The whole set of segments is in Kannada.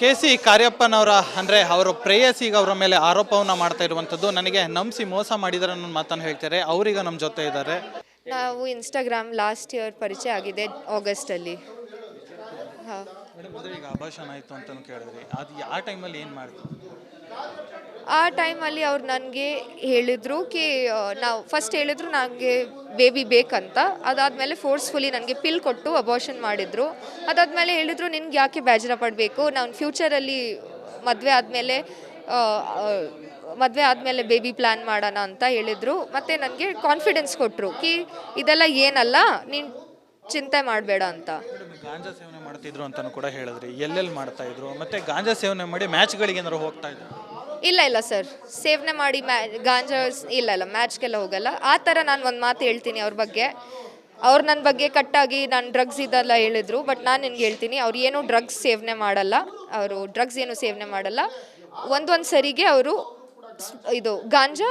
ಕೆ.ಸಿ. ಕಾರ್ಯಪ್ಪನವರ ಅಂದರೆ ಅವರ ಪ್ರೇಯಸಿಗೆ ಅವರ ಮೇಲೆ ಆರೋಪವನ್ನು ಮಾಡ್ತಾ ಇರುವಂಥದ್ದು. ನನಗೆ ನಂಬಿಸಿ ಮೋಸ ಮಾಡಿದ್ದಾರೆ ಅನ್ನೋ ಮಾತನ್ನು ಹೇಳ್ತಾರೆ. ಅವರೀಗ ನಮ್ಮ ಜೊತೆ ಇದ್ದಾರೆ. ನಾವು ಇನ್ಸ್ಟಾಗ್ರಾಮ್ ಲಾಸ್ಟ್ ಇಯರ್ ಪರಿಚಯ ಆಗಿದೆ ಆಗಸ್ಟಲ್ಲಿ. ಹಾಂ, ಮೇಡಮ್, ಮದುವೆ ಈಗ ಅಭಾಷಣ ಆಯಿತು ಅಂತಲೂ ಕೇಳಿದ್ರಿ. ಅದು ಆ ಟೈಮಲ್ಲಿ ಏನು ಮಾಡಿದ್ರು? ಆ ಟೈಮಲ್ಲಿ ಅವ್ರು ನನಗೆ ಹೇಳಿದರು ನಾವು ಫಸ್ಟ್ ಹೇಳಿದ್ರು ನನಗೆ ಬೇಬಿ ಬೇಕಂತ. ಅದಾದಮೇಲೆ ಫೋರ್ಸ್ಫುಲಿ ನನಗೆ ಪಿಲ್ ಕೊಟ್ಟು ಅಬಾರ್ಷನ್ ಮಾಡಿದರು. ಅದಾದಮೇಲೆ ಹೇಳಿದರು ನಿನ್ಗೆ ಯಾಕೆ ಬೇಜಾರ ಪಡಬೇಕು, ನಾನು ಫ್ಯೂಚರಲ್ಲಿ ಮದುವೆ ಆದಮೇಲೆ ಬೇಬಿ ಪ್ಲ್ಯಾನ್ ಮಾಡೋಣ ಅಂತ ಹೇಳಿದರು. ಮತ್ತು ನನಗೆ ಕಾನ್ಫಿಡೆನ್ಸ್ ಕೊಟ್ಟರು ಇದೆಲ್ಲ ಏನಲ್ಲ, ನೀನು ಚಿಂತೆ ಮಾಡಬೇಡ ಅಂತ. ಮೇಡಮ್, ಗಾಂಜಾ ಸೇವನೆ ಮಾಡ್ತಿದ್ರು ಅಂತಲೂ ಕೂಡ ಹೇಳಿದ್ರಿ. ಎಲ್ಲೆಲ್ಲಿ ಮಾಡ್ತಾ ಇದ್ರು? ಮತ್ತು ಗಾಂಜಾ ಸೇವನೆ ಮಾಡಿ ಮ್ಯಾಚ್ಗಳಿಗೆ ಏನಾದ್ರು ಹೋಗ್ತಾ ಇದ್ರು? ಇಲ್ಲ ಸರ್, ಸೇವನೆ ಮಾಡಿ ಗಾಂಜಾ ಇಲ್ಲ ಮ್ಯಾಚ್ಗೆಲ್ಲ ಹೋಗಲ್ಲ. ಆ ಥರ ನಾನು ಒಂದು ಮಾತು ಹೇಳ್ತೀನಿ ಅವ್ರ ಬಗ್ಗೆ. ಅವ್ರು ನನ್ನ ಬಗ್ಗೆ ಕಟ್ಟಾಗಿ ನಾನು ಡ್ರಗ್ಸ್ ಇದೆಲ್ಲ ಹೇಳಿದ್ರು. ಬಟ್ ನಾನು ನಿನ್ಗೆ ಹೇಳ್ತೀನಿ, ಅವ್ರು ಏನೂ ಡ್ರಗ್ಸ್ ಸೇವನೆ ಮಾಡಲ್ಲ. ಅವರು ಡ್ರಗ್ಸ್ ಏನೂ ಸೇವನೆ ಮಾಡಲ್ಲ. ಒಂದೊಂದು ಸರಿಗೆ ಅವರು ಇದು ಗಾಂಜಾ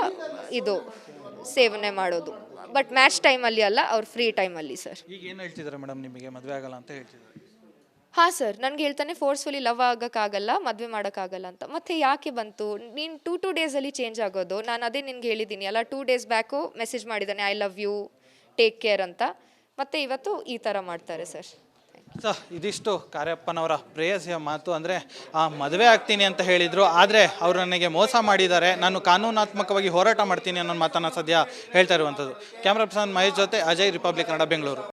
ಸೇವನೆ ಮಾಡೋದು. ಬಟ್ ಮ್ಯಾಚ್ ಟೈಮಲ್ಲಿ ಅಲ್ಲ, ಅವ್ರು ಫ್ರೀ ಟೈಮಲ್ಲಿ ಸರ್. ಈಗ ಏನು ಹೇಳ್ತಿದ್ದಾರೆ ಮೇಡಮ್, ನಿಮಗೆ ಮದುವೆ ಆಗಲ್ಲ ಅಂತ ಹೇಳ್ತಿದ್ದಾರೆ? ಹಾಂ ಸರ್, ನನಗೆ ಹೇಳ್ತಾನೆ ಫೋರ್ಸ್ಫುಲಿ ಲವ್ ಆಗೋಕ್ಕಾಗಲ್ಲ, ಮದುವೆ ಮಾಡೋಕ್ಕಾಗಲ್ಲ ಅಂತ. ಮತ್ತು ಯಾಕೆ ಬಂತು ನೀನು ಟೂ ಡೇಸಲ್ಲಿ ಚೇಂಜ್ ಆಗೋದು? ನಾನು ಅದೇ ನಿನ್ಗೆ ಹೇಳಿದ್ದೀನಿ ಅಲ್ಲ, 2 ಡೇಸ್ ಬ್ಯಾಕು ಮೆಸೇಜ್ ಮಾಡಿದ್ದಾನೆ I love you, take care ಅಂತ. ಮತ್ತು ಇವತ್ತು ಈ ಥರ ಮಾಡ್ತಾರೆ ಸರ್. ಇದಿಷ್ಟು ಕಾರ್ಯಪ್ಪನವರ ಪ್ರೇಯಸಿಯ ಮಾತು. ಅಂದರೆ ಮದುವೆ ಆಗ್ತೀನಿ ಅಂತ ಹೇಳಿದರು, ಆದರೆ ಅವರು ನನಗೆ ಮೋಸ ಮಾಡಿದ್ದಾರೆ, ನಾನು ಕಾನೂನಾತ್ಮಕವಾಗಿ ಹೋರಾಟ ಮಾಡ್ತೀನಿ ಅನ್ನೋ ಮಾತನ್ನು ಸದ್ಯ ಹೇಳ್ತಾ ಇರುವಂಥದ್ದು. ಕ್ಯಾಮ್ರಾ ಪರ್ಸನ್ ಮಹೇಶ್ ಜೊತೆ ಅಜಯ್, ರಿಪಬ್ಲಿಕ್ ಕನ್ನಡ, ಬೆಂಗಳೂರು.